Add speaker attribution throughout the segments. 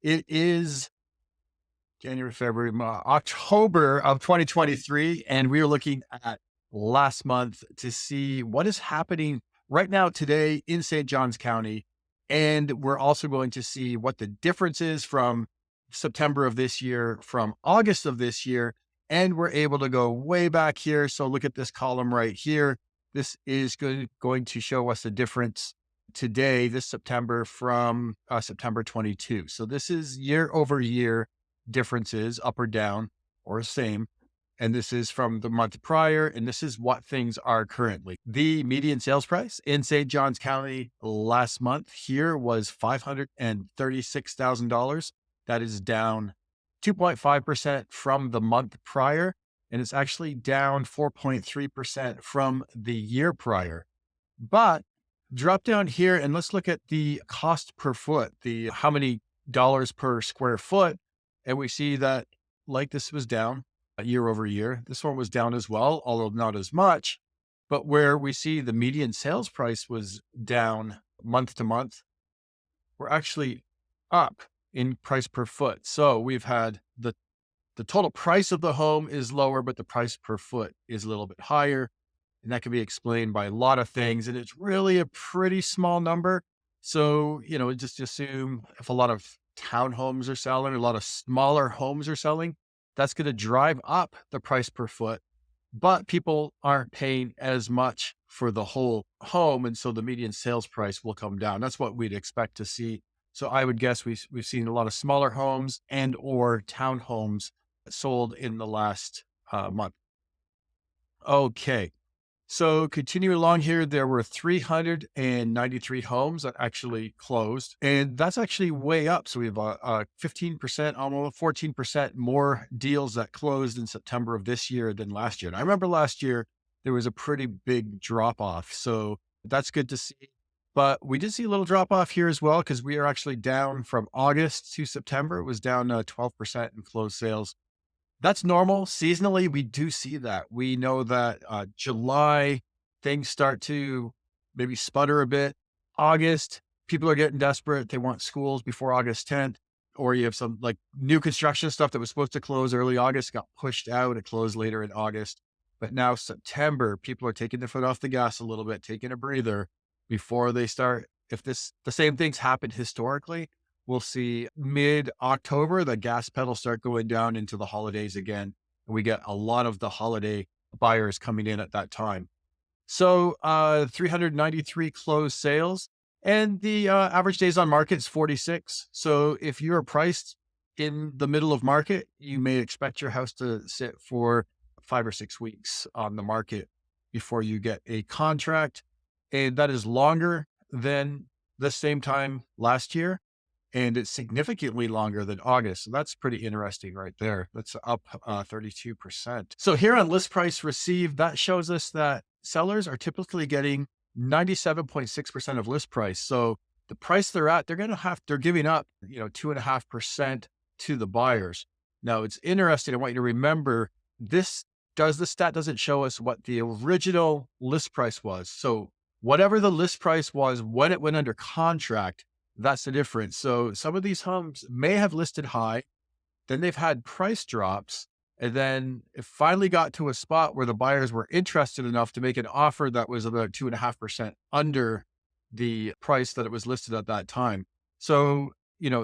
Speaker 1: It is January, February, October of 2023, and we are looking at last month to see what is happening right now today in St. Johns County. And we're also going to see what the difference is from September of this year, from August of this year. And we're able to go way back here. So look at this column right here. This is going to show us the difference today, this September from September 22. So this is year over year differences, up or down or same. And this is from the month prior. And this is what things are currently. The median sales price in St. Johns County last month here was $536,000. That is down 2.5% from the month prior. And it's actually down 4.3% from the year prior. But drop down here and let's look at the cost per foot, the how many dollars per square foot. And we see that like this was down year over year. This one was down as well, although not as much. But where we see the median sales price was down month to month, we're actually up in price per foot. So we've had the total price of the home is lower, but the price per foot is a little bit higher. And that can be explained by a lot of things. And it's really a pretty small number. So, just assume if a lot of townhomes are selling, a lot of smaller homes are selling, that's going to drive up the price per foot. But people aren't paying as much for the whole home. And so the median sales price will come down. That's what we'd expect to see. So I would guess we've seen a lot of smaller homes and or townhomes sold in the last month. Okay. So continue along here, there were 393 homes that actually closed, and that's actually way up. So we have a 15%, almost 14% more deals that closed in September of this year than last year. And I remember last year, there was a pretty big drop off. So that's good to see. But we did see a little drop off here as well, because we are actually down from August to September. It was down 12% in closed sales. That's normal. Seasonally, we do see that. We know that July, things start to maybe sputter a bit. August, people are getting desperate. They want schools before August 10th. Or you have some like new construction stuff that was supposed to close early August, got pushed out. It closed later in August. But now September, people are taking their foot off the gas a little bit, taking a breather before they start. If the same things happened historically, we'll see mid-October, the gas pedal start going down into the holidays again. And we get a lot of the holiday buyers coming in at that time. So 393 closed sales, and the average days on market is 46. So if you're priced in the middle of market, you may expect your house to sit for 5 or 6 weeks on the market before you get a contract. And that is longer than the same time last year. And it's significantly longer than August. So that's pretty interesting right there. That's up 32%. So here on list price received, that shows us that sellers are typically getting 97.6% of list price. So the price they're at, they're giving up, 2.5% to the buyers. Now it's interesting. I want you to remember the stat doesn't show us what the original list price was. So whatever the list price was when it went under contract, that's the difference. So some of these homes may have listed high, then they've had price drops, and then it finally got to a spot where the buyers were interested enough to make an offer that was about 2.5% under the price that it was listed at that time. So,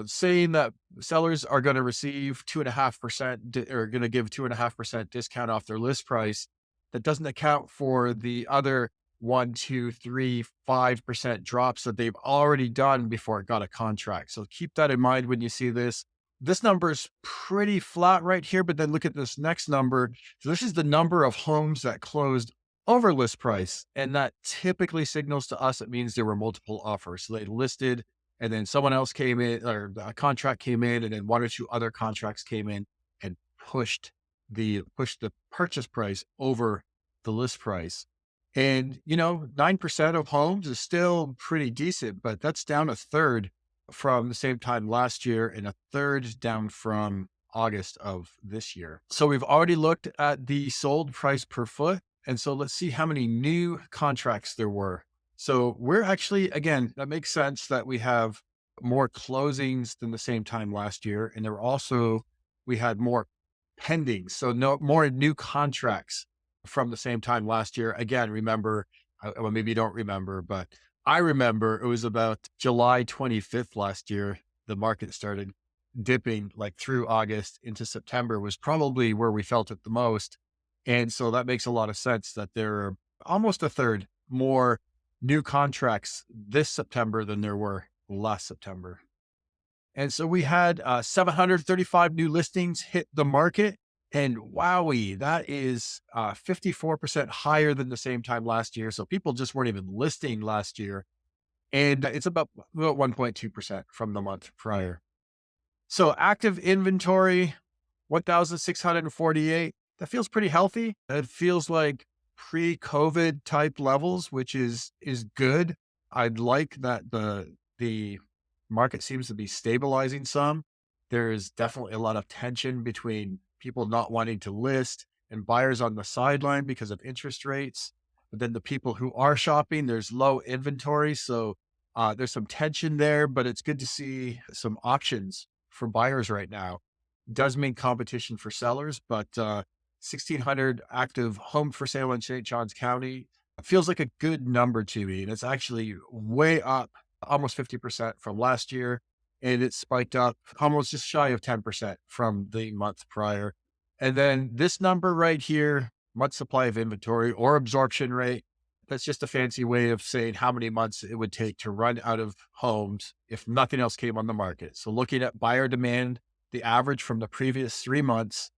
Speaker 1: saying that sellers are going to receive 2.5% or going to give 2.5% discount off their list price, that doesn't account for the other 1, 2, 3, 5% drops that they've already done before it got a contract. So keep that in mind when you see this. This number is pretty flat right here, but then look at this next number. So this is the number of homes that closed over list price. And that typically signals to us, it means there were multiple offers. So they listed and then someone else came in, or a contract came in, and then 1 or 2 other contracts came in and pushed the purchase price over the list price. And, 9% of homes is still pretty decent, but that's down a third from the same time last year and a third down from August of this year. So we've already looked at the sold price per foot. And so let's see how many new contracts there were. So we're actually, again, that makes sense that we have more closings than the same time last year. And there were also, we had more pending. So no more new contracts from the same time last year. Again, remember, well, maybe you don't remember, but I remember it was about July 25th last year. The market started dipping like through August into September was probably where we felt it the most. And so that makes a lot of sense that there are almost a third more new contracts this September than there were last September. And so we had 735 new listings hit the market. And wowie, that is 54% higher than the same time last year. So people just weren't even listing last year. And it's about 1.2% from the month prior. So active inventory, 1,648. That feels pretty healthy. It feels like pre-COVID type levels, which is good. I'd like that the market seems to be stabilizing some. There's definitely a lot of tension between people not wanting to list and buyers on the sideline because of interest rates. But then the people who are shopping, there's low inventory. So there's some tension there, but it's good to see some options for buyers right now. Does mean competition for sellers, but 1,600 active homes for sale in St. Johns County feels like a good number to me. And it's actually way up almost 50% from last year. And it spiked up almost just shy of 10% from the month prior. And then this number right here, month supply of inventory or absorption rate, that's just a fancy way of saying how many months it would take to run out of homes if nothing else came on the market. So looking at buyer demand, the average from the previous 3 months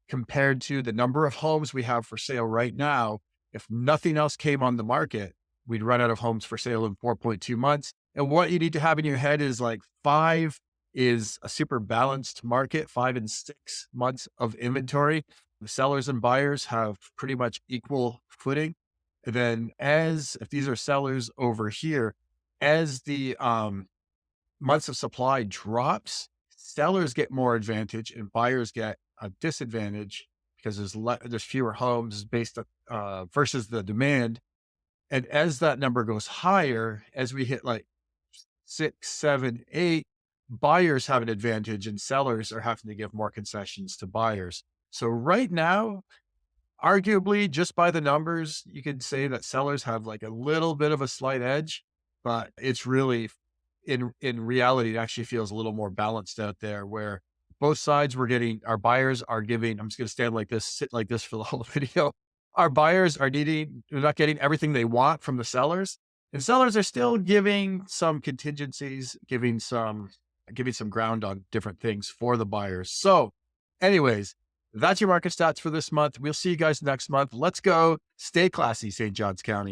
Speaker 1: compared to the number of homes we have for sale right now, if nothing else came on the market, we'd run out of homes for sale in 4.2 months. And what you need to have in your head is like 5 is a super balanced market, 5 and 6 months of inventory. The sellers and buyers have pretty much equal footing. And then if these are sellers over here, as the months of supply drops, sellers get more advantage and buyers get a disadvantage because there's fewer homes based on, versus the demand. And as that number goes higher, as we hit like 6, 7, 8, buyers have an advantage and sellers are having to give more concessions to buyers. So right now, arguably, just by the numbers, you could say that sellers have like a little bit of a slight edge, but it's really in reality, it actually feels a little more balanced out there where both sides our buyers are giving, I'm just going to stand like this, sit like this for the whole video. Our buyers they're not getting everything they want from the sellers, and sellers are still giving some contingencies, giving some ground on different things for the buyers. So anyways, that's your market stats for this month. We'll see you guys next month. Let's go. Stay classy, St. Johns County.